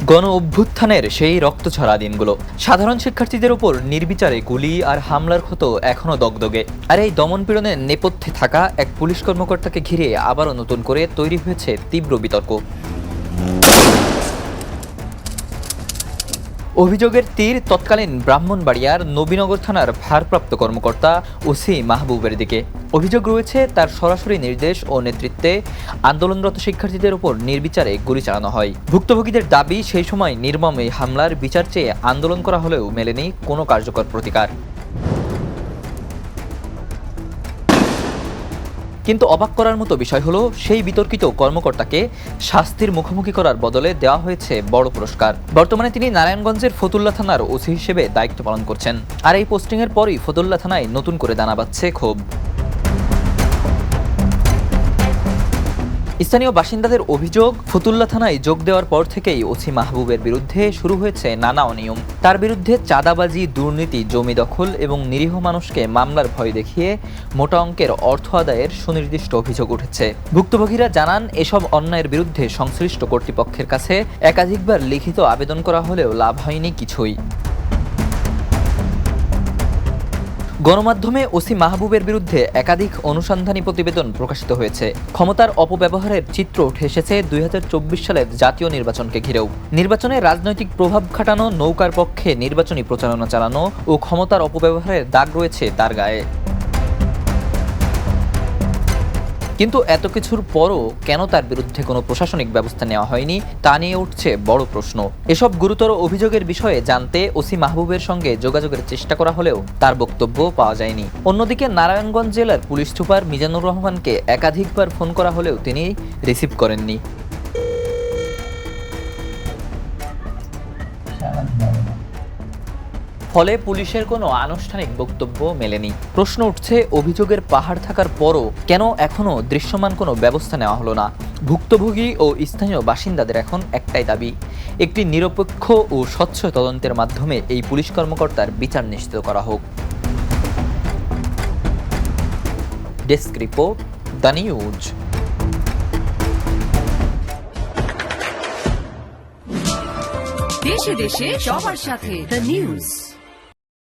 গণ অভ্যুত্থানের সেই রক্তঝরা দিনগুলো, সাধারণ শিক্ষার্থীদের উপর নির্বিচারে গুলি আর হামলার ক্ষত এখনো দগদগে। আর এই দমনপীড়নের নেপথ্যে থাকা এক পুলিশ কর্মকর্তাকে ঘিরে আবারও নতুন করে তৈরি হয়েছে তীব্র বিতর্ক। অভিযোগের তীর তৎকালীন ব্রাহ্মণবাড়িয়ার নবীনগর থানার ভারপ্রাপ্ত কর্মকর্তা ওসি মাহবুবের দিকে। অভিযোগ রয়েছে তার সরাসরি নির্দেশ ও নেতৃত্বে আন্দোলনরত শিক্ষার্থীদের উপর নির্বিচারে গুলি চালানো হয়। ভুক্তভোগীদের দাবি, সেই সময় নির্মম এই হামলার বিচার চেয়ে আন্দোলন করা হলেও মেলেনি কোনো কার্যকর প্রতিকার। কিন্তু অবাক করার মতো বিষয় হলো, সেই বিতর্কিত কর্মকর্তাকে শাস্তির মুখোমুখি করার বদলে দেওয়া হয়েছে বড় পুরস্কার। বর্তমানে তিনি নারায়ণগঞ্জের ফতুল্লা থানার ওসি হিসেবে দায়িত্ব পালন করছেন। আর এই পোস্টিংয়ের পরই ফতুল্লা থানায় নতুন করে দানা বাঁধছে ক্ষোভ। স্থানীয় বাসিন্দাদের অভিযোগ, ফতুল্লা থানায় যোগ দেওয়ার পর থেকেই ওসি মাহবুবের বিরুদ্ধে শুরু হয়েছে নানা অনিয়ম। তার বিরুদ্ধে চাঁদাবাজি, দুর্নীতি, জমি দখল এবং নিরীহ মানুষকে মামলার ভয় দেখিয়ে মোটা অঙ্কের অর্থ আদায়ের সুনির্দিষ্ট অভিযোগ উঠেছে। ভুক্তভোগীরা জানান, এসব অন্যায়ের বিরুদ্ধে সংশ্লিষ্ট কর্তৃপক্ষের কাছে একাধিকবার লিখিত আবেদন করা হলেও লাভ হয়নি কিছুই। গণমাধ্যমে ওসি মাহবুবের বিরুদ্ধে একাধিক অনুসন্ধানী প্রতিবেদন প্রকাশিত হয়েছে। ক্ষমতার অপব্যবহারের চিত্র উঠে এসেছে 2024 সালের জাতীয় নির্বাচনকে ঘিরেও। নির্বাচনে রাজনৈতিক প্রভাব খাটানো, নৌকার পক্ষে নির্বাচনী প্রচারণা চালানো ও ক্ষমতার অপব্যবহারের দাগ রয়েছে তার গায়ে। কিন্তু এত কিছুর পরও কেন তার বিরুদ্ধে কোনো প্রশাসনিক ব্যবস্থা নেওয়া হয়নি, তা নিয়ে উঠছে বড় প্রশ্ন। এসব গুরুতর অভিযোগের বিষয়ে জানতে ওসি মাহবুবের সঙ্গে যোগাযোগের চেষ্টা করা হলেও তার বক্তব্য পাওয়া যায়নি। অন্যদিকে নারায়ণগঞ্জ জেলার পুলিশ সুপার মিজানুর রহমানকে একাধিকবার ফোন করা হলেও তিনি রিসিভ করেননি। ফলে পুলিশের কোনো আনুষ্ঠানিক বক্তব্য মেলেনি। প্রশ্ন উঠছে, অভিযোগের পাহাড় থাকার পরও কেন এখনও দৃশ্যমান কোনো ব্যবস্থা নেওয়া হলো না? ভুক্তভোগী ও স্থানীয় বাসিন্দাদের এখন একটাই দাবি, একটি নিরপেক্ষ ও স্বচ্ছ তদন্তের মাধ্যমে এই পুলিশ কর্মকর্তার বিচার নিশ্চিত করা হোক। Desk report, the news. দেশে দেশে সবার সাথে দ্য নিউজ।